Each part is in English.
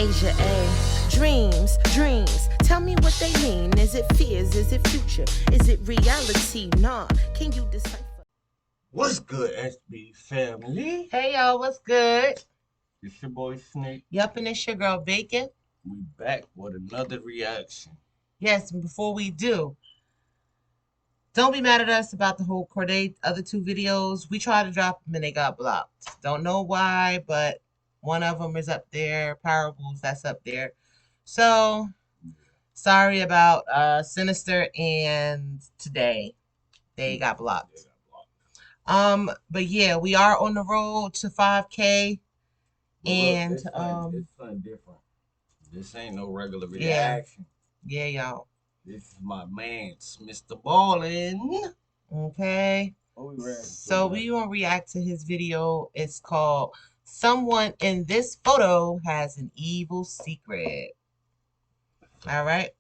Asia A. Dreams, dreams. Tell me what they mean. Is it fears? Is it future? Is it reality? Nah. Can you decipher? What's good, SB family? Hey y'all, what's good? It's your boy Snake. Yup, and it's your girl Bacon. We back with another reaction. Yes, and before we do, don't be mad at us about the whole Corday other two videos. We tried to drop them and they got blocked. Don't know why, but one of them is up there. Parables, that's up there. So, sorry about Sinister and Today. They got blocked. But yeah, we are on the road to 5K. And it's something different. This ain't no regular reaction. Yeah, y'all. This is my man's Mr. Ballen. Okay. So we gonna react to his video. It's called Someone in This Photo Has an Evil Secret. All right.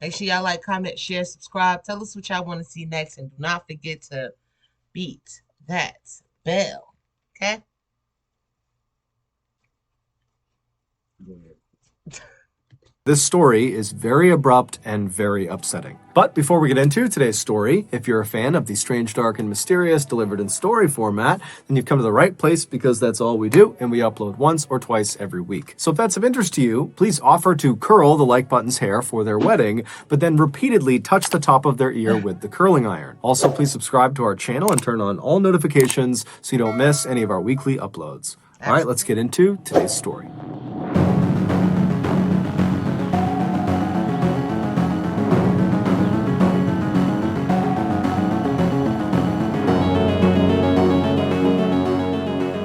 Make sure y'all like, comment, share, subscribe. Tell us what y'all want to see next. And do not forget to beat that bell. Okay? Go ahead. This story is very abrupt and very upsetting. But before we get into today's story, if you're a fan of the strange, dark, and mysterious delivered in story format, then you've come to the right place because that's all we do, and we upload once or twice every week. So if that's of interest to you, please offer to curl the like button's hair for their wedding, but then repeatedly touch the top of their ear with the curling iron. Also, please subscribe to our channel and turn on all notifications so you don't miss any of our weekly uploads. All right, let's get into today's story.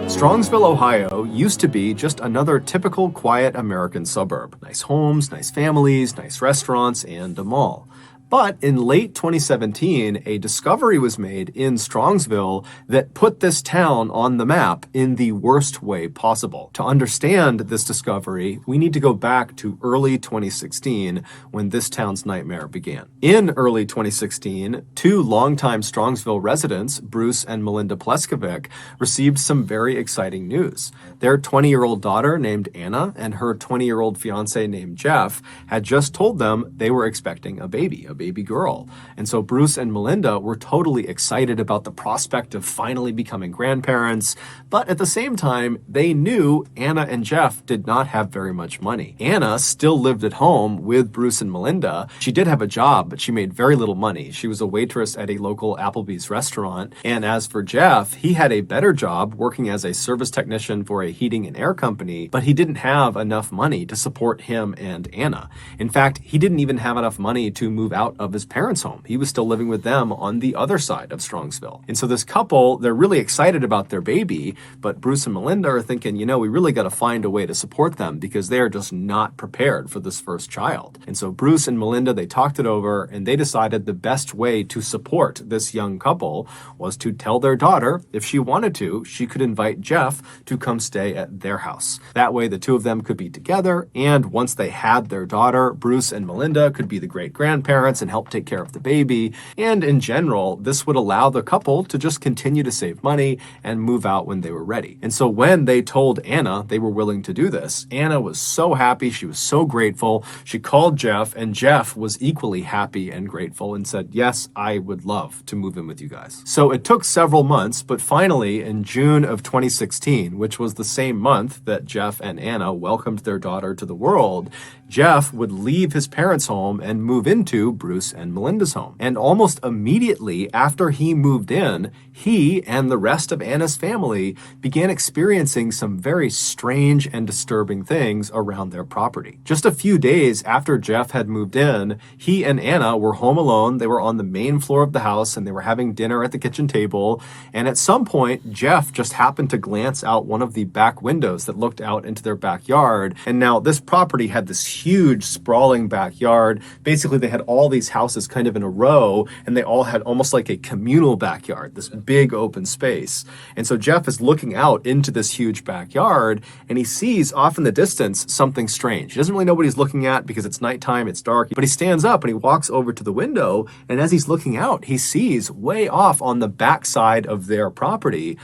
Strongsville, Ohio used to be just another typical quiet American suburb. Nice homes, nice families, nice restaurants, and a mall. But in late 2017, a discovery was made in Strongsville that put this town on the map in the worst way possible. To understand this discovery, we need to go back to early 2016 when this town's nightmare began. In early 2016, two longtime Strongsville residents, Bruce and Melinda Pleskovic, received some very exciting news. Their 20-year-old daughter named Anna and her 20-year-old fiance named Jeff had just told them they were expecting a baby girl. And so Bruce and Melinda were totally excited about the prospect of finally becoming grandparents, but at the same time, they knew Anna and Jeff did not have very much money. Anna still lived at home with Bruce and Melinda. She did have a job, but she made very little money. She was a waitress at a local Applebee's restaurant. And as for Jeff, he had a better job working as a service technician for a heating and air company, but he didn't have enough money to support him and Anna. In fact, he didn't even have enough money to move out of his parents' home. He was still living with them on the other side of Strongsville. And so this couple, they're really excited about their baby, but Bruce and Melinda are thinking, you know, we really got to find a way to support them because they are just not prepared for this first child. And so Bruce and Melinda, they talked it over and they decided the best way to support this young couple was to tell their daughter if she wanted to, she could invite Jeff to come stay at their house. That way the two of them could be together, and once they had their daughter, Bruce and Melinda could be the great-grandparents and help take care of the baby. And in general, this would allow the couple to just continue to save money and move out when they were ready. And so when they told Anna they were willing to do this, Anna was so happy. She was so grateful. She called Jeff, and Jeff was equally happy and grateful and said, yes, I would love to move in with you guys. So it took several months, but finally in June of 2016, which was the same month that Jeff and Anna welcomed their daughter to the world, Jeff would leave his parents' home and move into Bruce and Melinda's home. And almost immediately after he moved in, he and the rest of Anna's family began experiencing some very strange and disturbing things around their property. Just a few days after Jeff had moved in, he and Anna were home alone. They were on the main floor of the house and they were having dinner at the kitchen table. And at some point, Jeff just happened to glance out one of the back windows that looked out into their backyard. And now this property had this huge sprawling backyard. Basically, they had all these houses kind of in a row, and they all had almost like a communal backyard, this big open space. And so Jeff is looking out into this huge backyard, and he sees off in the distance something strange. He doesn't really know what he's looking at because it's nighttime, it's dark, but he stands up and he walks over to the window, and as he's looking out, he sees way off on the backside of their property.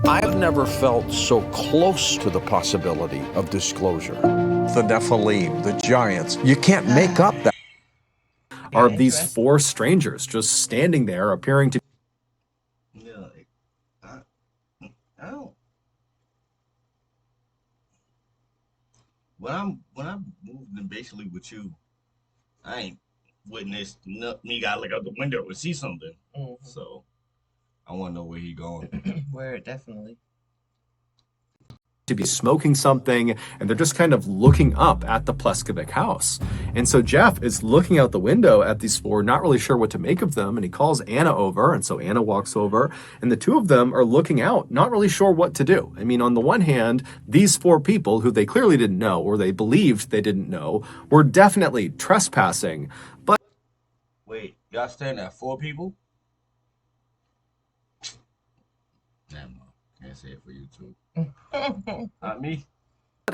I've never felt so close to the possibility of disclosure. the Nephilim, the giants. You can't make up that. Are these four strangers just standing there appearing to Yeah, I don't. When I'm moving basically with you, I ain't witnessed me gotta look out the window and see something. So I want to know where he going. Where definitely. be smoking something, and they're just kind of looking up at the Pleskovic house. And so Jeff is looking out the window at these four, not really sure what to make of them, and he calls Anna over, and so Anna walks over, and the two of them are looking out, not really sure what to do. I mean, on the one hand, these four people, who they clearly didn't know, or they believed they didn't know, were definitely trespassing. But Wait, y'all staying at 4 people? Never mind. Can't say it for you too. Not me.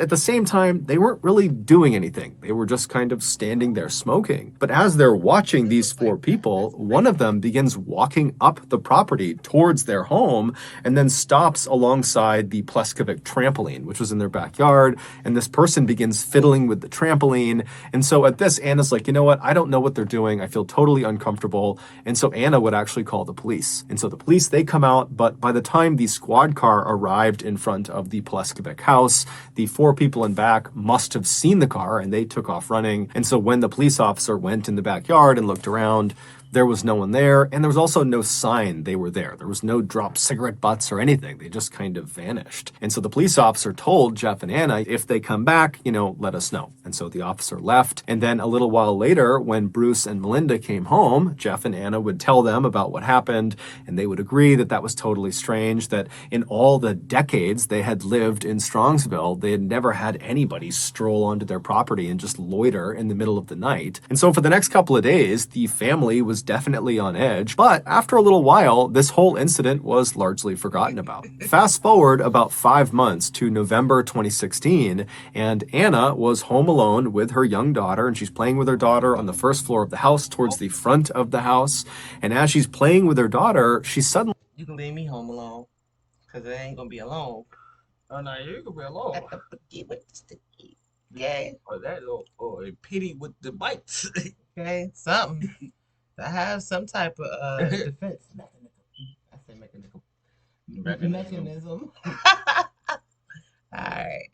at the same time, they weren't really doing anything. They were just kind of standing there smoking. But as they're watching these four people, one of them begins walking up the property towards their home and then stops alongside the Pleskovic trampoline, which was in their backyard. And this person begins fiddling with the trampoline. And so at this, Anna's like, you know what? I don't know what they're doing. I feel totally uncomfortable. And so Anna would actually call the police. And so the police, they come out. But by the time the squad car arrived in front of the Pleskovic house, the four people in back must have seen the car and they took off running. And so when the police officer went in the backyard and looked around, there was no one there, and there was also no sign they were there. There was no dropped cigarette butts or anything. They just kind of vanished. And so the police officer told Jeff and Anna, if they come back, let us know. And so the officer left. And then a little while later, when Bruce and Melinda came home, Jeff and Anna would tell them about what happened, and they would agree that that was totally strange, that in all the decades they had lived in Strongsville, they had never had anybody stroll onto their property and just loiter in the middle of the night. And so for the next couple of days, the family was definitely on edge, but after a little while, this whole incident was largely forgotten about. Fast forward about 5 months to November 2016, and Anna was home alone with her young daughter, and she's playing with her daughter on the first floor of the house towards the front of the house. And as she's playing with her daughter, she suddenly... You can leave me home alone, because it ain't going to be alone. Oh, no, you can be alone. At the boogie with the sticky. Okay. Or that, or a pity with the bites. Okay, something. To have some type of defense mechanism. I say mechanism. Mechanism. All right.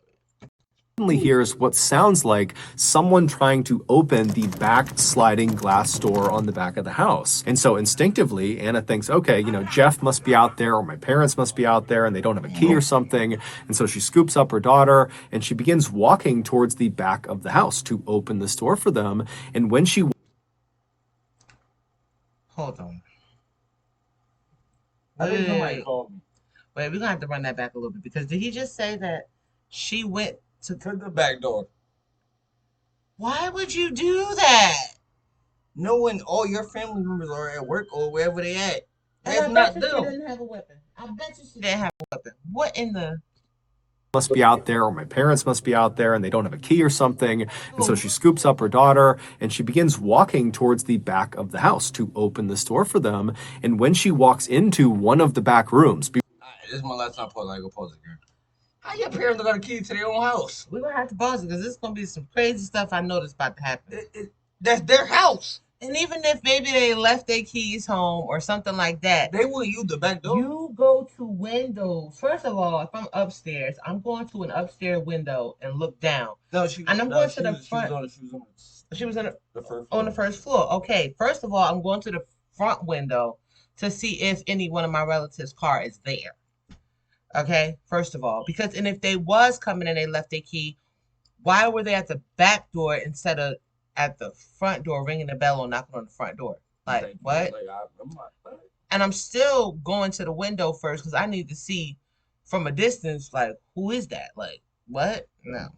hears what sounds like someone trying to open the back sliding glass door on the back of the house. And so instinctively, Anna thinks, okay, Jeff must be out there, or my parents must be out there and they don't have a key or something. And so she scoops up her daughter and she begins walking towards the back of the house to open this door for them. And when she... Hold on. I think somebody called me. Wait, we're going to have to run that back a little bit, because did he just say that she went to the back door? Why would you do that? Knowing all your family members are at work or wherever they at. That's not them. She didn't have a weapon. I bet you she didn't have a weapon. What in the... must be out there, or my parents must be out there and they don't have a key or something. And so she scoops up her daughter and she begins walking towards the back of the house to open this door for them. And when she walks into one of the back rooms... This is my last time pause. I go pause again. How your parents got a key to their own house? We're going to have to pause it, because this is going to be some crazy stuff I know that's about to happen. That's their house. And even if maybe they left their keys home or something like that, they wouldn't use the back door. You go to windows. First of all, if I'm upstairs, I'm going to an upstairs window and look down. No, I'm going to the front. She was on the first floor. Okay, first of all, I'm going to the front window to see if any one of my relatives' car is there. Okay, first of all, because if they was coming and they left their key, why were they at the back door instead of at the front door, ringing the bell or knocking on the front door? Like, what? And I'm still going to the window first, because I need to see from a distance, like, who is that? Like, what? No.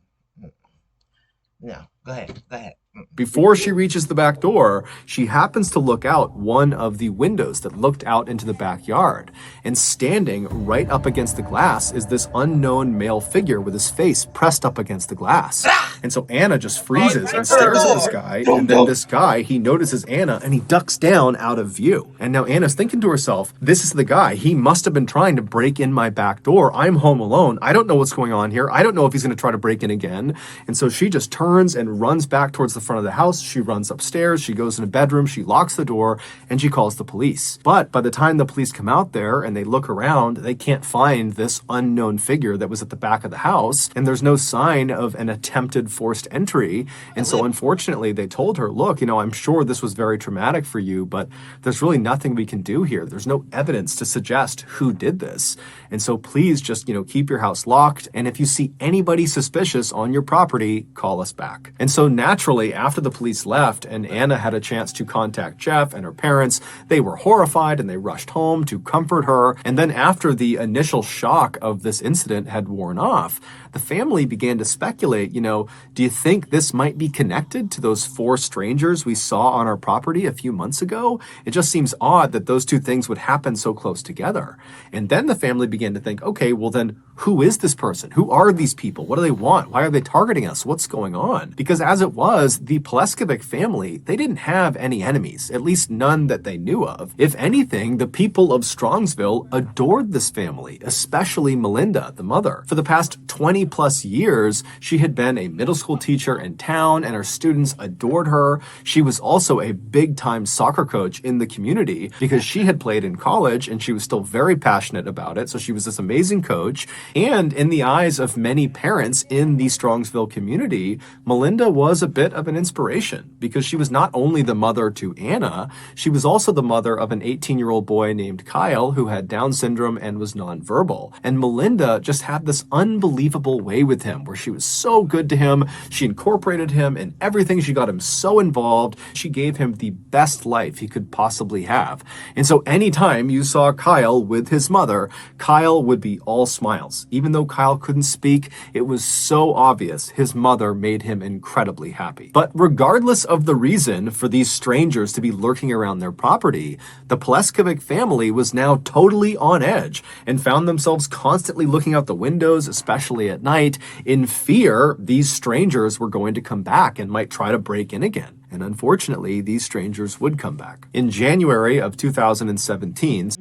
No. Go ahead. Before she reaches the back door, she happens to look out one of the windows that looked out into the backyard. And standing right up against the glass is this unknown male figure with his face pressed up against the glass. And so Anna just freezes and stares at this guy. And then this guy, he notices Anna and he ducks down out of view. And now Anna's thinking to herself, this is the guy. He must have been trying to break in my back door. I'm home alone. I don't know what's going on here. I don't know if he's going to try to break in again. And so she just turns and runs back towards the front of the house. She runs upstairs. She goes in a bedroom. She locks the door and she calls the police. But by the time the police come out there and they look around, they can't find this unknown figure that was at the back of the house. And there's no sign of an attempted forced entry. And so unfortunately, they told her, look, I'm sure this was very traumatic for you, but there's really nothing we can do here. There's no evidence to suggest who did this. And so please just, keep your house locked. And if you see anybody suspicious on your property, call us back. And so naturally, after the police left and Anna had a chance to contact Jeff and her parents, they were horrified and they rushed home to comfort her. And then after the initial shock of this incident had worn off, the family began to speculate, do you think this might be connected to those 4 strangers we saw on our property a few months ago? It just seems odd that those 2 things would happen so close together. And then the family began to think, okay, well then who is this person? Who are these people? What do they want? Why are they targeting us? What's going on? Because as it was, the Pleskovic family, they didn't have any enemies, at least none that they knew of. If anything, the people of Strongsville adored this family, especially Melinda, the mother. For the past 20 plus years, she had been a middle school teacher in town and her students adored her. She was also a big-time soccer coach in the community because she had played in college and she was still very passionate about it. So she was this amazing coach. And in the eyes of many parents in the Strongsville community, Melinda was a bit of an inspiration because she was not only the mother to Anna, she was also the mother of an 18-year-old boy named Kyle who had Down syndrome and was nonverbal. And Melinda just had this unbelievable way with him where she was so good to him. She incorporated him in everything. She got him so involved. She gave him the best life he could possibly have. And so anytime you saw Kyle with his mother, Kyle would be all smiles. Even though Kyle couldn't speak, it was so obvious his mother made him incredibly happy. But regardless of the reason for these strangers to be lurking around their property, the Pleskovic family was now totally on edge and found themselves constantly looking out the windows, especially at night, in fear these strangers were going to come back and might try to break in again. And unfortunately, these strangers would come back. In January of 2017,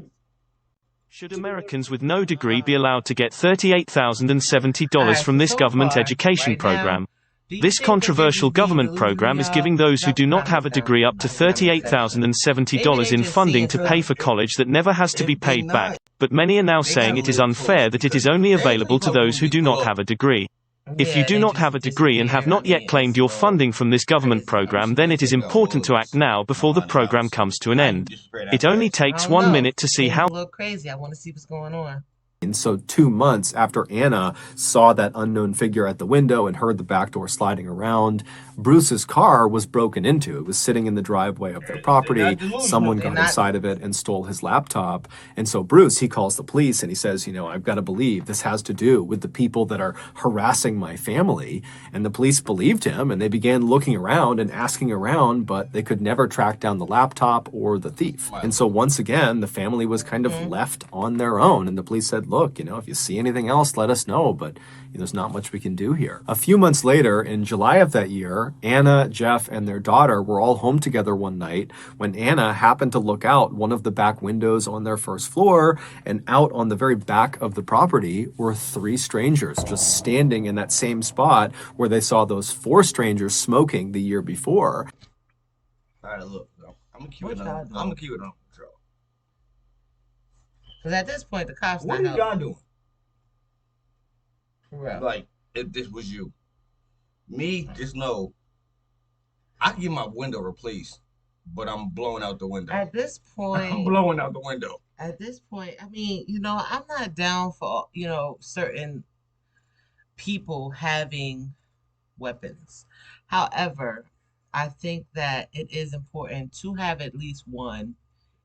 should Americans with no degree be allowed to get $38,070 from this government education program? This controversial government program is giving those who do not have a degree up to $38,070 in funding to pay for college that never has to be paid back, but many are now saying it is unfair that it is only available to those who do not have a degree. If you do not have a degree and have not yet claimed your funding from this government program, then it is important to act now before the program comes to an end. It only takes 1 minute to see how. A little crazy. I want to see what's going on. And so 2 months after Anna saw that unknown figure at the window and heard the back door sliding around, Bruce's car was broken into. It was sitting in the driveway of their property. Someone got inside of it and stole his laptop. And so Bruce, he calls the police and he says, I've got to believe this has to do with the people that are harassing my family. And the police believed him and they began looking around and asking around, but they could never track down the laptop or the thief. And so once again, the family was kind of left on their own. And the police said, look, if you see anything else, let us know. But there's not much we can do here. A few months later, in July of that year, Anna, Jeff, and their daughter were all home together one night when Anna happened to look out one of the back windows on their first floor, and out on the very back of the property were 3 strangers just standing in that same spot where they saw those 4 strangers smoking the year before. All right, look, I'm gonna keep it on patrol. Because at this point, the cops What not are y'all helping. doing? Right. Like, if this was you, me, just know I can get my window replaced, but I'm blowing out the window. At this point, I'm blowing out the window. At this point, I mean, I'm not down for, certain people having weapons. However, I think that it is important to have at least one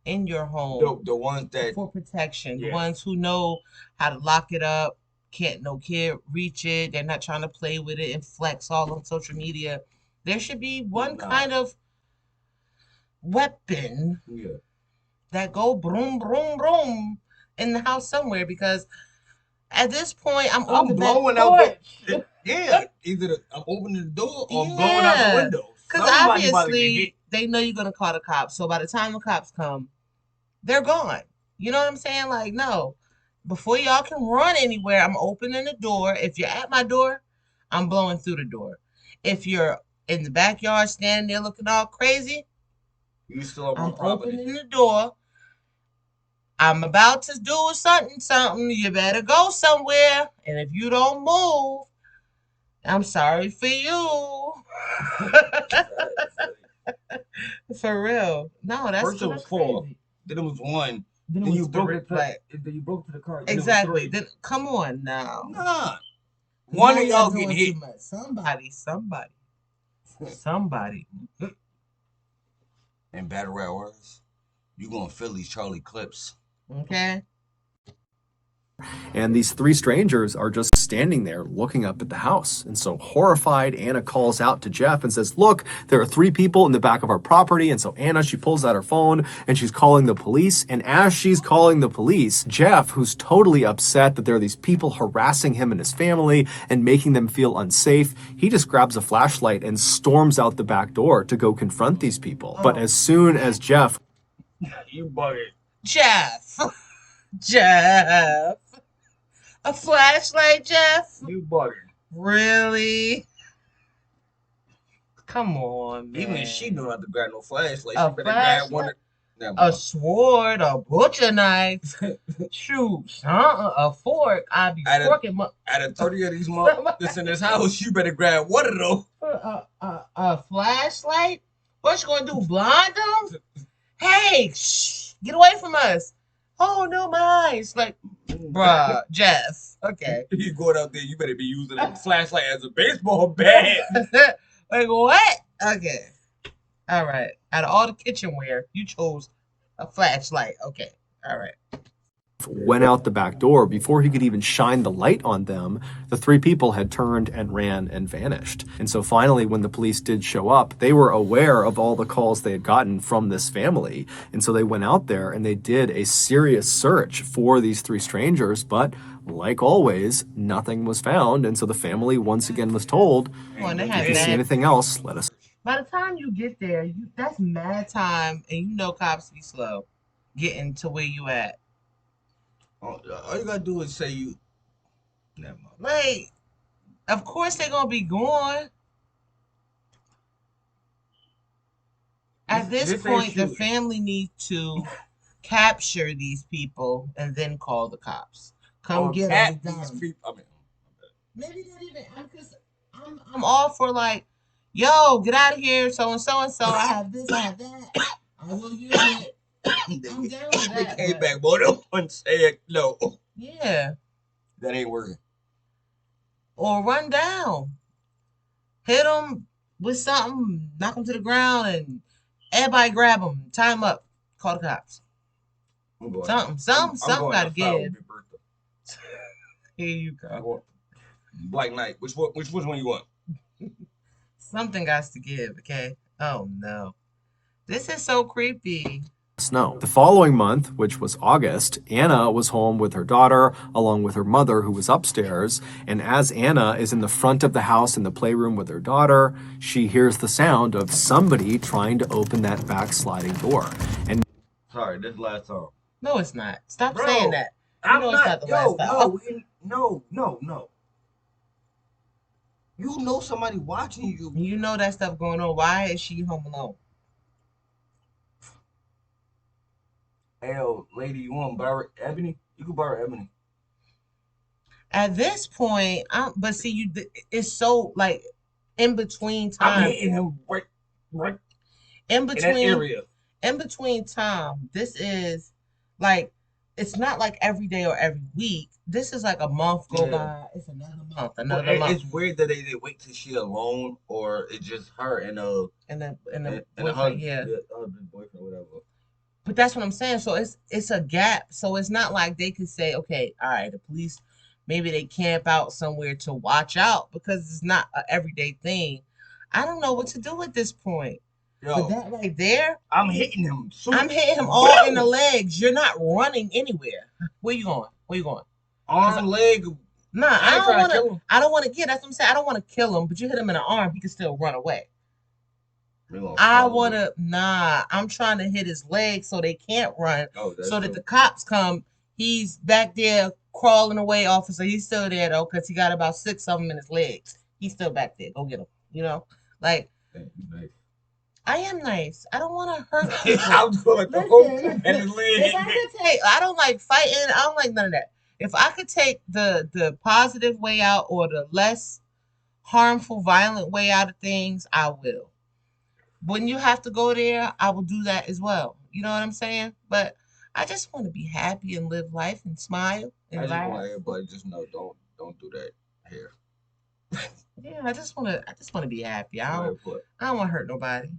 in your home The ones that for protection. The Yeah. ones who know how to lock it up, no kid reach it. They're not trying to play with it and flex all on social media. There should be one kind of weapon that go boom, boom, boom in the house somewhere, because at this point I'm blowing out the shit. Yeah, either I'm opening the door or I'm blowing out the window. Because obviously they know you're gonna call the cops. So by the time the cops come, they're gone. You know what I'm saying? Like, no. Before y'all can run anywhere, I'm opening the door. If you're at my door, I'm blowing through the door. If you're in the backyard standing there looking all crazy, you still I'm opening the door. I'm about to do something. You better go somewhere. And if you don't move, I'm sorry for you. For real. No, that's first it was four. Crazy. Then it was one. Then you broke it. Then you broke to the car. Exactly. Then come on now. Nah. One of y'all getting hit. Somebody. And battle rap words, you gonna feel these Charlie clips. Okay. And these three strangers are just standing there looking up at the house. And so horrified, Anna calls out to Jeff and says, look, there are three people in the back of our property. And so Anna, she pulls out her phone and she's calling the police. And as she's calling the police, Jeff, who's totally upset that there are these people harassing him and his family and making them feel unsafe, he just grabs a flashlight and storms out the back door to go confront these people. But as soon as Jeff... You bugging. Jeff. A flashlight, Jeff? You bugging. Really? Come on, man. Even she knew not to grab no flashlight. A She better grab one. A sword, a butcher knife, shoot, a fork. I'll be forking. Out of 30 of these motherfuckers in this house, you better grab one of those. A flashlight? What you gonna do, blind them? Hey, shh, get away from us. Oh, no, mice. Like, bruh, Jeff. Okay. You going out there, you better be using a flashlight as a baseball bat. Like, what? Okay. All right. Out of all the kitchenware, you chose a flashlight. Okay. All right. Went out the back door. Before he could even shine the light on them, the three people had turned and ran and vanished. And so finally, when the police did show up, they were aware of all the calls they had gotten from this family. And so they went out there and they did a serious search for these three strangers. But like always, nothing was found. And so the family once again was told, if you see anything else, let us. By the time you get there, that's mad time. And you know cops be slow getting to where you at. All you gotta do is say you. Never mind. Like, of course they're gonna be gone. At this point, the family needs to capture these people and then call the cops. Come get them. Maybe not even. I'm all for like, yo, get out of here. So and so and so. I have this. I have that. I will use it. I'm down with that. They came back, boy. No one said no. Yeah. That ain't working. Or run down. Hit them with something, knock them to the ground, and everybody grab them, tie them up, call the cops. Something gotta give. Here you go. Black Knight. Which one you want? Something got to give, okay? Oh no. This is so creepy. No. The following month, which was August, Anna was home with her daughter, along with her mother, who was upstairs. And as Anna is in the front of the house in the playroom with her daughter, she hears the sound of somebody trying to open that back sliding door. And sorry, this last time. No, it's not. Stop saying that. I'm not. It's not the last time. No. You know somebody watching you. You know that stuff going on. Why is she home alone? Hey, lady, you want to borrow Ebony? You can borrow Ebony. At this point, but see, it's so like in between time. I'm hitting him right in between in that area. In between time, this is like it's not like every day or every week. This is like a month go by. It's another month, month. It's weird that they wait till she alone, or it's just her and the boyfriend, yeah, the boyfriend, whatever. But that's what I'm saying. So it's a gap. So it's not like they could say, okay, all right, the police, maybe they camp out somewhere to watch out, because it's not an everyday thing. I don't know what to do at this point. Yo, but that right there, I'm hitting him. I'm hitting him all in the legs. You're not running anywhere. Where you going? Where you going? Arm, leg. Nah, I ain't trying to kill him. I don't want to get. That's what I'm saying. I don't want to kill him, but you hit him in the arm, he can still run away. I'm trying to hit his legs so they can't run. So that the cops come. He's back there crawling away, officer. He's still there though, because he got about 6 of them in his legs. He's still back there. Go get him. You know, like. Nice. I am nice. I don't want to hurt people. I'm going to hold him in his leg. I don't like fighting. I don't like none of that. If I could take the positive way out or the less harmful, violent way out of things, I will. When you have to go there, I will do that as well. You know what I'm saying? But I just want to be happy and live life and smile and laugh. I just want everybody just know don't do that here. Yeah, I just want to be happy. I don't want to hurt nobody.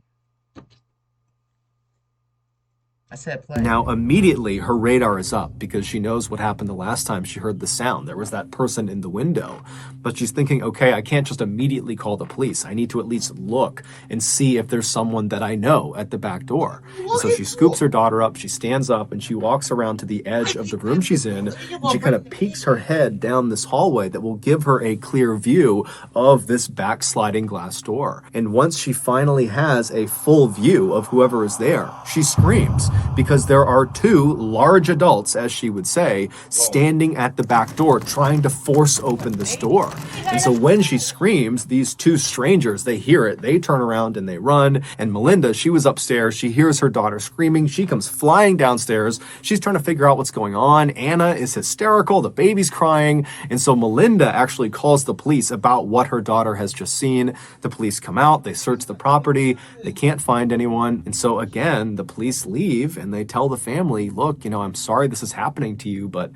I said play. Now, immediately, her radar is up because she knows what happened the last time she heard the sound. There was that person in the window. But she's thinking, okay, I can't just immediately call the police. I need to at least look and see if there's someone that I know at the back door. And so she scoops her daughter up, she stands up, and she walks around to the edge of the room she's in, and she kind of peeks her head down this hallway that will give her a clear view of this backsliding glass door. And once she finally has a full view of whoever is there, she screams, because there are 2 large adults, as she would say, standing at the back door trying to force open this door. And so when she screams, these 2 strangers, they hear it, they turn around and they run. And Melinda, she was upstairs, she hears her daughter screaming, she comes flying downstairs, she's trying to figure out what's going on. Anna is hysterical, the baby's crying, and so Melinda actually calls the police about what her daughter has just seen. The police come out, they search the property, they can't find anyone, and so again, the police leave and they tell the family, look, I'm sorry this is happening to you, but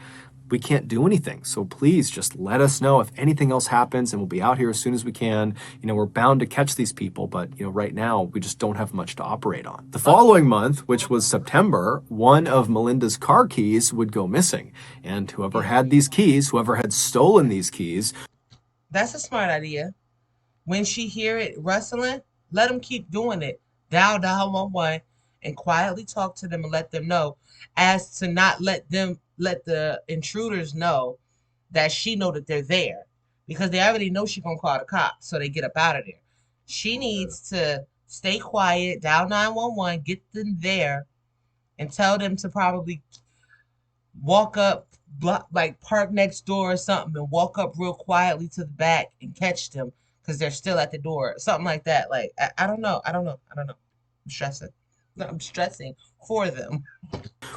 we can't do anything. So please just let us know if anything else happens and we'll be out here as soon as we can. We're bound to catch these people, but right now we just don't have much to operate on. The following month, which was September, one of Melinda's car keys would go missing. And whoever had these keys, whoever had stolen these keys. That's a smart idea. When she hear it rustling, let them keep doing it. Dial 911 and quietly talk to them and let them know, as to not let the intruders know that she know that they're there, because they already know she's gonna call the cops, so they get up out of there. She needs to stay quiet, dial 911, get them there, and tell them to probably walk up, park next door or something, and walk up real quietly to the back and catch them because they're still at the door, something like that. Like I don't know. I'm stressing for them.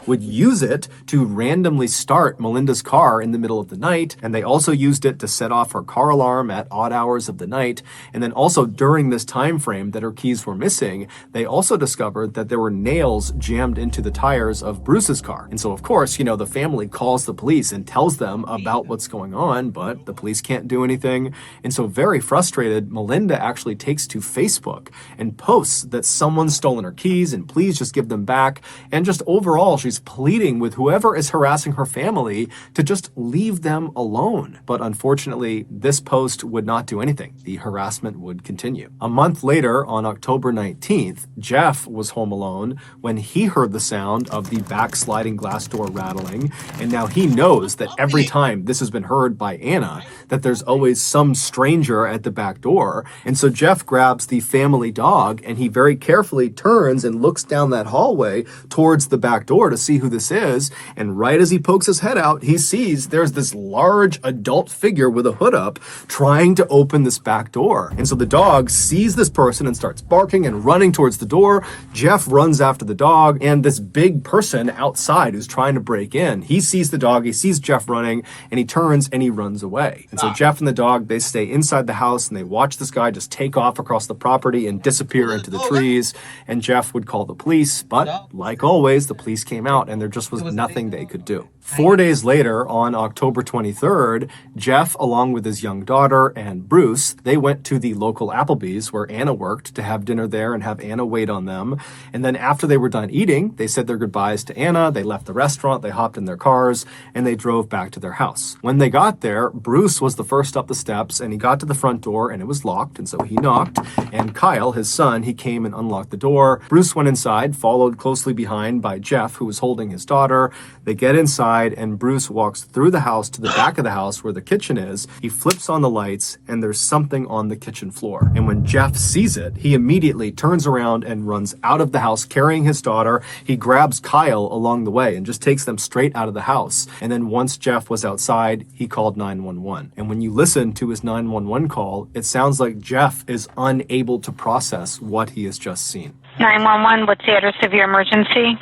Would use it to randomly start Melinda's car in the middle of the night, and they also used it to set off her car alarm at odd hours of the night. And then also during this time frame that her keys were missing, they also discovered that there were nails jammed into the tires of Bruce's car. And so of course, the family calls the police and tells them about what's going on, but the police can't do anything. And so very frustrated, Melinda actually takes to Facebook and posts that someone's stolen her keys and please just give them back. And just overall, she's pleading with whoever is harassing her family to just leave them alone. But unfortunately, this post would not do anything. The harassment would continue. A month later, on October 19th, Jeff was home alone when he heard the sound of the backsliding glass door rattling. And now he knows that every time this has been heard by Anna, that there's always some stranger at the back door. And so Jeff grabs the family dog and he very carefully turns and looks down that hallway towards the back door to see who this is. And right as he pokes his head out, he sees there's this large adult figure with a hood up trying to open this back door. And so the dog sees this person and starts barking and running towards the door. Jeff runs after the dog, and this big person outside who's trying to break in, he sees the dog, he sees Jeff running, and he turns and he runs away. And so Jeff and the dog, they stay inside the house and they watch this guy just take off across the property and disappear into the trees. And Jeff would call the police, but like always, the police came out and there just was nothing they could do. 4 days later, on October 23rd, Jeff, along with his young daughter and Bruce, they went to the local Applebee's where Anna worked to have dinner there and have Anna wait on them. And then after they were done eating, they said their goodbyes to Anna, they left the restaurant, they hopped in their cars, and they drove back to their house. When they got there, Bruce was the first up the steps, and he got to the front door and it was locked, and so he knocked. And Kyle, his son, he came and unlocked the door. Bruce went inside, followed closely behind by Jeff, who was holding his daughter. They get inside, and Bruce walks through the house to the back of the house where the kitchen is. He flips on the lights, and there's something on the kitchen floor. And when Jeff sees it, he immediately turns around and runs out of the house carrying his daughter. He grabs Kyle along the way and just takes them straight out of the house. And then once Jeff was outside, he called 911. And when you listen to his 911 call, it sounds like Jeff is unable to process what he has just seen. 911, what's the address of your emergency?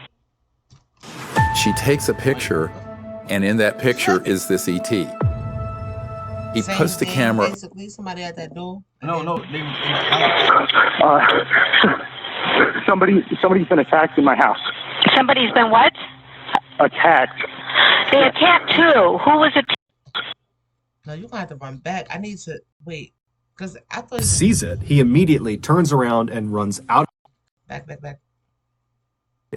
She takes a picture, and in that picture is this ET. He Same puts the thing, camera. Basically, somebody at that door. No, they Somebody's been attacked in my house. Somebody's been what? Attacked. They attacked who? Who was it? No, you're gonna have to run back. I need to wait, because I thought Sees it, he immediately turns around and runs out. back.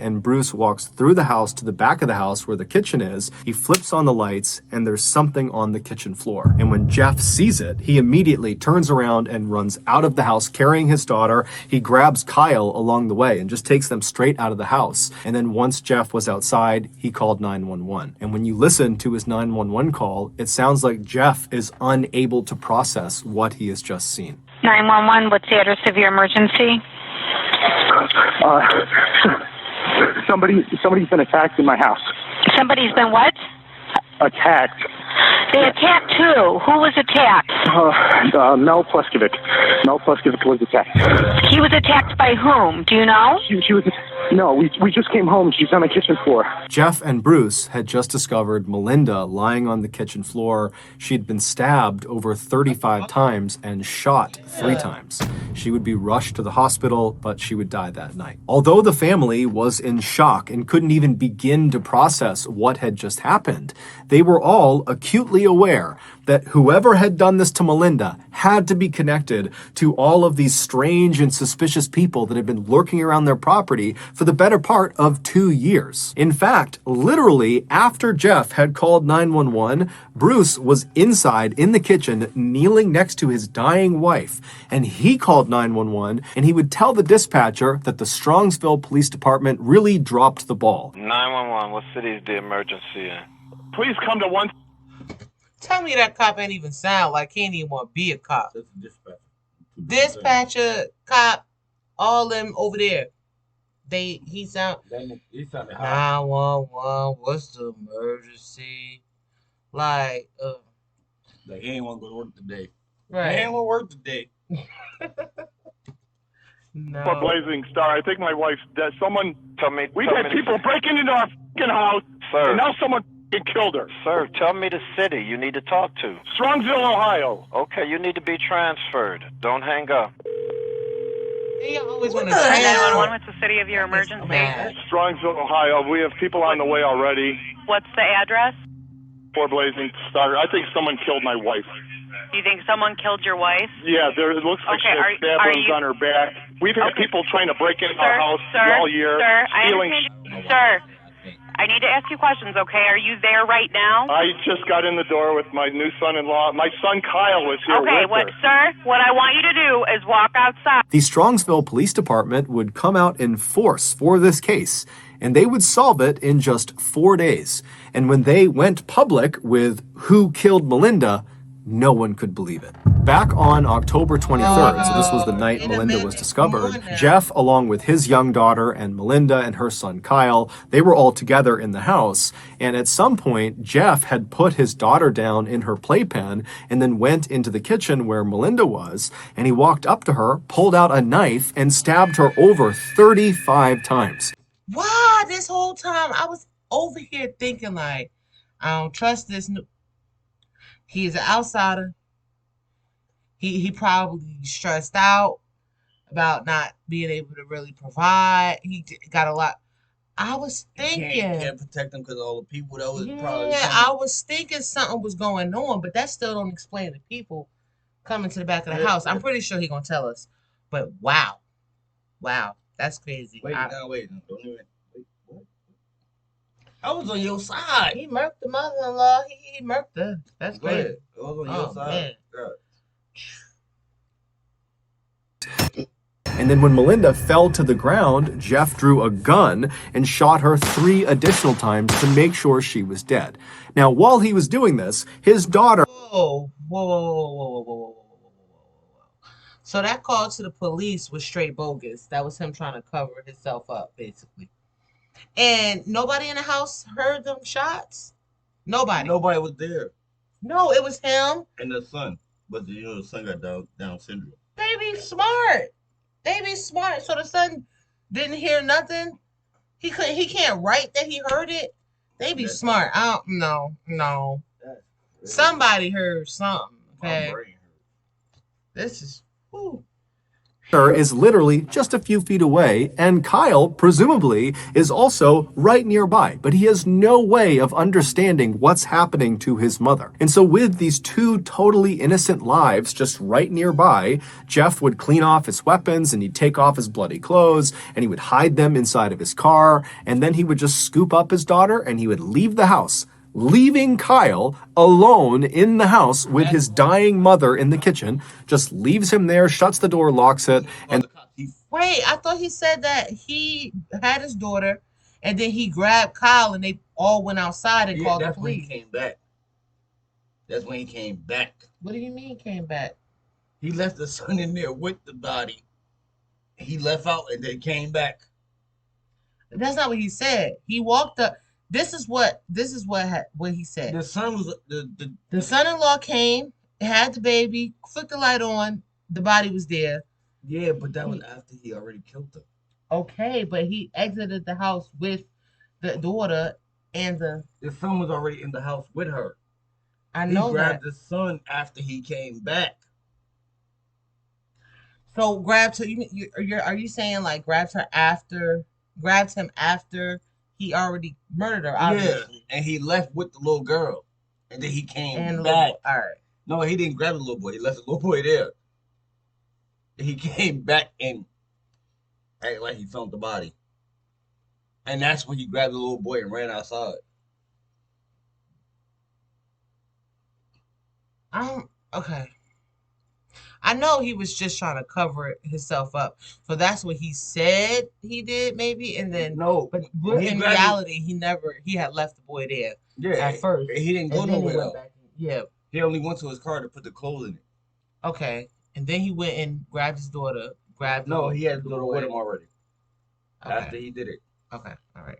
And Bruce walks through the house to the back of the house where the kitchen is. He flips on the lights, and there's something on the kitchen floor. And when Jeff sees it, he immediately turns around and runs out of the house carrying his daughter. He grabs Kyle along the way and just takes them straight out of the house. And then once Jeff was outside, he called 911. And when you listen to his 911 call, it sounds like Jeff is unable to process what he has just seen. 911, what's the address of your emergency? Somebody's been attacked in my house. Somebody's been what? Attacked. They attacked who? Who was attacked? Mel Pleskovic. Mel Pleskovic was attacked. He was attacked by whom? Do you know? She was. No, we just came home. She's on the kitchen floor. Jeff and Bruce had just discovered Melinda lying on the kitchen floor. She'd been stabbed over 35 times and shot 3 times. She would be rushed to the hospital, but she would die that night. Although the family was in shock and couldn't even begin to process what had just happened, they were all acutely aware that whoever had done this to Melinda had to be connected to all of these strange and suspicious people that had been lurking around their property for the better part of 2 years. In fact, literally after Jeff had called 911, Bruce was inside in the kitchen kneeling next to his dying wife, and he called 911, and he would tell the dispatcher that the Strongsville Police Department really dropped the ball. 911, what city is the emergency in? Please come to one. Tell me that cop ain't even sound like he ain't even want to be a cop. That's a dispatcher. Dispatcher, cop, all them over there. He sounded high. 911, what's the emergency? Like he ain't want to go to work today. right. He ain't want to work today. No. For Blazing Star, I think my wife's dead. Someone. We've tell had me people breaking into our fucking house, Sir. and now someone killed her. Sir, tell me the city you need to talk to. Strongsville, Ohio. Okay, you need to be transferred. Don't hang up. They always want to 911, what's the city of your emergency? Strongsville, Ohio. We have people on the way already. What's the address? For Blazing Star. I think someone killed my wife. You think someone killed your wife? Yeah, it looks like Okay, she has stab wounds on her back. We've had people trying to break into our house all year. Stealing. Sir, I need to ask you questions, okay? Are you there right now? I just got in the door with my new son-in-law. My son Kyle was here Okay, with her. sir, what I want you to do is walk outside. The Strongsville Police Department would come out in force for this case, and they would solve it in just 4 days. And when they went public with who killed Melinda, no one could believe it. Back on October 23rd, so this was the night Melinda was discovered, Jeff, along with his young daughter and Melinda and her son Kyle, they were all together in the house. And at some point, Jeff had put his daughter down in her playpen and then went into the kitchen where Melinda was. And he walked up to her, pulled out a knife, and stabbed her over 35 times. Wow, this whole time I was over here thinking like, I don't trust this new. He is an outsider. He probably stressed out about not being able to really provide. He got a lot. I was thinking. Can't protect them because all the people that was probably. Yeah, I was thinking something was going on, but that still don't explain the people coming to the back of the house. I'm pretty sure he gonna tell us. But wow, that's crazy. Wait, don't even. Wait, what? I was on your side. He murked the mother-in-law. He murked her. That's crazy. I was on your side. And then when Melinda fell to the ground, Jeff drew a gun and shot her 3 additional times to make sure she was dead. Now, while he was doing this, his daughter... Whoa. So that call to the police was straight bogus. That was him trying to cover himself up, basically. And nobody in the house heard them shots? Nobody was there. No, it was him. And the son. But the son got Down syndrome. They be smart. So the son didn't hear nothing. He can't write that he heard it. They be smart. I don't no. Somebody heard something. Okay. This is is literally just a few feet away, and Kyle, presumably, is also right nearby, but he has no way of understanding what's happening to his mother. And so with these 2 totally innocent lives just right nearby, Jeff would clean off his weapons, and he'd take off his bloody clothes, and he would hide them inside of his car, and then he would just scoop up his daughter, and he would leave the house, leaving Kyle alone in the house with his dying mother in the kitchen, just leaves him there, shuts the door, locks it, and... Wait, I thought he said that he had his daughter, and then he grabbed Kyle, and they all went outside and called the police. That's when he came back. What do you mean came back? He left the son in there with the body. He left out and then came back. That's not what he said. He walked up. This is what he said. The son was the son-in-law came, had the baby, flicked the light on, the body was there. Yeah, but that was after he already killed her. Okay, but he exited the house with the daughter and the son was already in the house with her. I know he grabbed the son after he came back. So grabbed her. Are you saying like grabbed him after he already murdered her? Obviously. Yeah, and he left with the little girl, and then he came back. All right. No, he didn't grab the little boy. He left the little boy there. He came back and acted like he found the body, and that's when he grabbed the little boy and ran outside. Okay. I know he was just trying to cover himself up, so that's what he said he did, maybe, and then but in reality, he had left the boy there. Yeah, at first he didn't go nowhere else. Yeah, he only went to his car to put the clothes in it. Okay, and then he went and grabbed his daughter. He had the daughter with him already. Okay. After he did it. Okay, all right.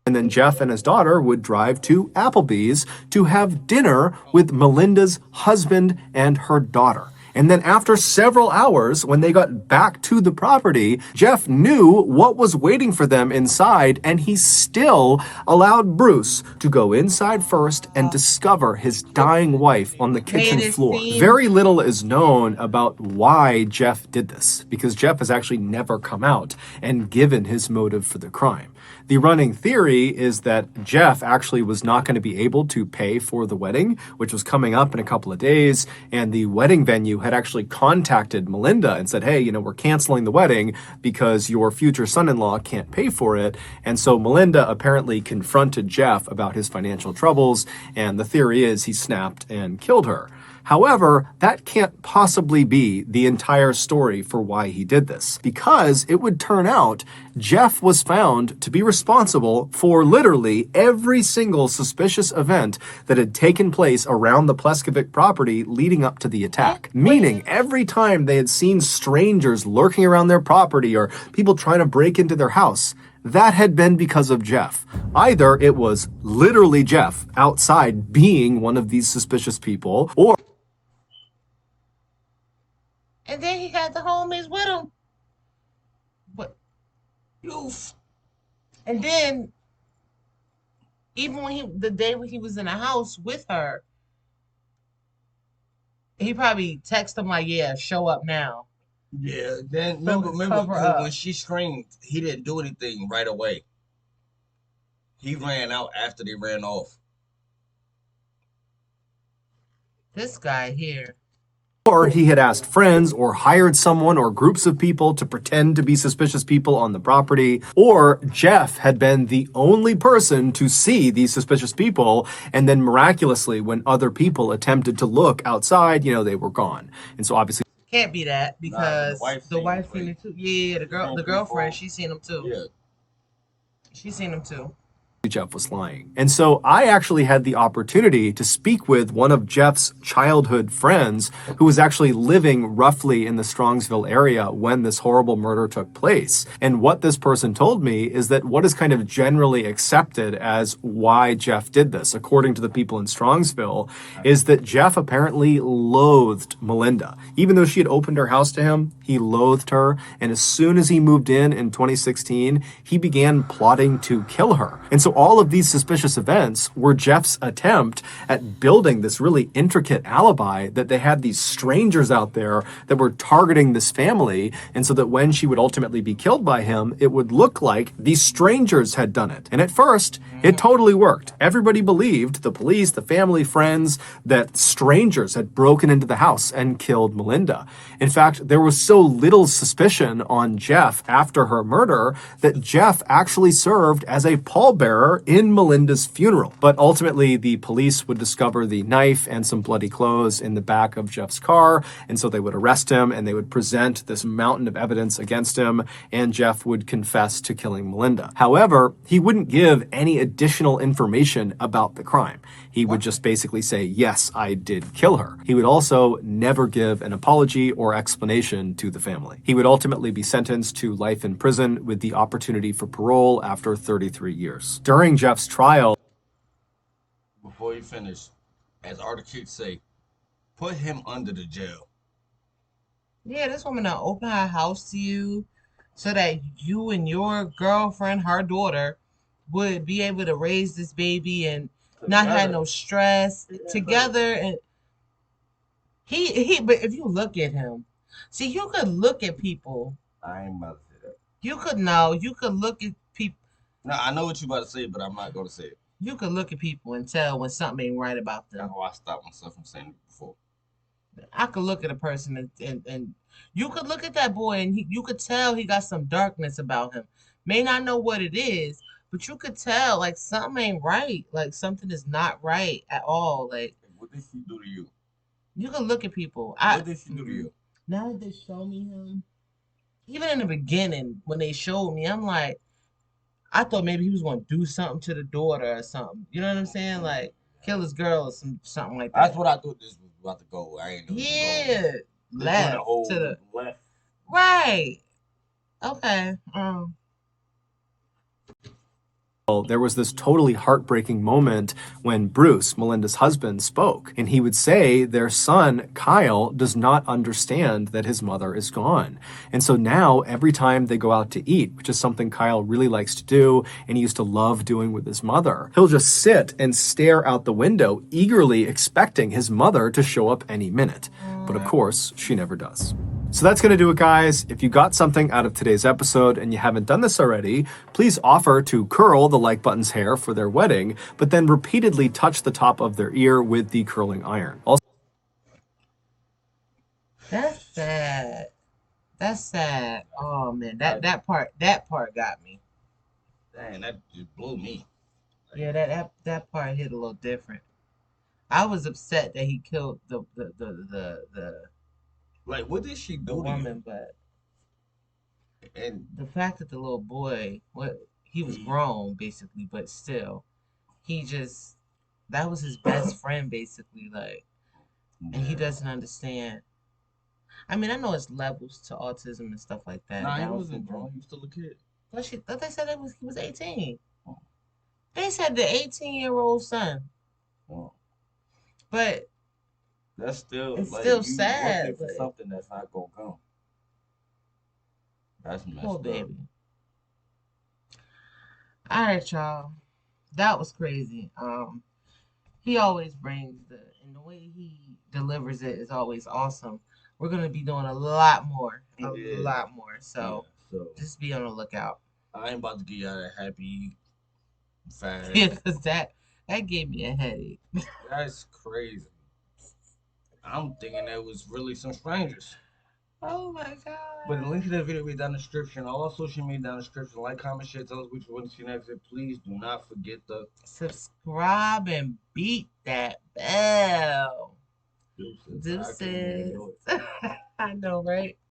And then Jeff and his daughter would drive to Applebee's to have dinner with Melinda's husband and her daughter. And then after several hours, when they got back to the property, Jeff knew what was waiting for them inside, and he still allowed Bruce to go inside first and discover his dying wife on the kitchen floor. Very little is known about why Jeff did this, because Jeff has actually never come out and given his motive for the crime. The running theory is that Jeff actually was not going to be able to pay for the wedding, which was coming up in a couple of days, and the wedding venue had actually contacted Melinda and said, hey, we're canceling the wedding because your future son-in-law can't pay for it. And so Melinda apparently confronted Jeff about his financial troubles, and the theory is he snapped and killed her. However, that can't possibly be the entire story for why he did this, because it would turn out Jeff was found to be responsible for literally every single suspicious event that had taken place around the Pleskovic property leading up to the attack. Meaning, every time they had seen strangers lurking around their property or people trying to break into their house, that had been because of Jeff. Either it was literally Jeff outside being one of these suspicious people, or... And then he had the homies with him. But and then even when the day when he was in the house with her, he probably texted him like, yeah, show up now. Yeah, then remember when she screamed, he didn't do anything right away. He ran out after they ran off. This guy here. Or he had asked friends or hired someone or groups of people to pretend to be suspicious people on the property. Or Jeff had been the only person to see these suspicious people, and then miraculously, when other people attempted to look outside, they were gone. And so obviously can't be that because the wife seen it too. Yeah, the girlfriend, she seen him too. Yeah. She seen him too. Jeff was lying. And so I actually had the opportunity to speak with one of Jeff's childhood friends who was actually living roughly in the Strongsville area when this horrible murder took place. And what this person told me is that what is kind of generally accepted as why Jeff did this, according to the people in Strongsville, is that Jeff apparently loathed Melinda. Even though she had opened her house to him, he loathed her. And as soon as he moved in 2016, he began plotting to kill her. And so all of these suspicious events were Jeff's attempt at building this really intricate alibi that they had these strangers out there that were targeting this family. And so that when she would ultimately be killed by him, it would look like these strangers had done it. And at first, it totally worked. Everybody believed, the police, the family, friends, that strangers had broken into the house and killed Melinda. In fact, there was so little suspicion on Jeff after her murder that Jeff actually served as a pallbearer in Melinda's funeral. But ultimately, the police would discover the knife and some bloody clothes in the back of Jeff's car, and so they would arrest him and they would present this mountain of evidence against him, and Jeff would confess to killing Melinda. However, he wouldn't give any additional information about the crime. He would just basically say, yes, I did kill her. He would also never give an apology or explanation to the family. He would ultimately be sentenced to life in prison with the opportunity for parole after 33 years. During Jeff's trial, Before you finish, as Arthur Kidd say, put him under the jail. Yeah, this woman will open her house to you so that you and your girlfriend, her daughter, would be able to raise this baby and not have no stress together. And but if you look at him, see, you could look at people. I ain't about to say that. You could look at people. No, I know what you about to say, but I'm not going to say it. You could look at people and tell when something ain't right about them. That's why I stopped myself from saying it before. I could look at a person and you could look at that boy and you could tell he got some darkness about him. May not know what it is, but you could tell like something ain't right. Like something is not right at all. Like what did she do to you? You could look at people. What did she do to you? Now that they show me him, even in the beginning when they showed me, I'm like, I thought maybe he was going to do something to the daughter or something. You know what I'm saying? Like kill his girl or something like that. That's what I thought this was about to go. I ain't know. Yeah, left to the left. Right. Okay. there was this totally heartbreaking moment when Bruce, Melinda's husband, spoke. And he would say their son, Kyle, does not understand that his mother is gone. And so now, every time they go out to eat, which is something Kyle really likes to do and he used to love doing with his mother, he'll just sit and stare out the window, eagerly expecting his mother to show up any minute. But of course, she never does. So that's going to do it, guys. If you got something out of today's episode and you haven't done this already, please offer to curl the like button's hair for their wedding, but then repeatedly touch the top of their ear with the curling iron. Also, that's sad. That's sad. Oh man, that part got me. Dang, that just blew me. Yeah, that part hit a little different. I was upset that he killed the like, what did she do the to woman, you? but And the fact that the little boy, he was grown basically, but still, that was his best friend basically, like, and he doesn't understand. I mean, I know it's levels to autism and stuff like that. Nah, he wasn't grown. He was still a kid. Thought they said he was 18. They said the 18-year-old son. Oh. But that's still it's like, still you sad. Working for something that's not gonna come. That's messed Poor up. baby. All right, y'all. That was crazy. He always brings and the way he delivers it is always awesome. We're gonna be doing a lot more, So just be on the lookout. I ain't about to get y'all that happy Facts. Yeah, because that gave me a headache. That's crazy. I'm thinking that was really some strangers. Oh my god. But the link to the video will be down in the description. All our social media down in the description. Like, comment, share, tell us what you want to see next. And please do not forget to subscribe and beat that bell. Deuces. Deuces. I know, right?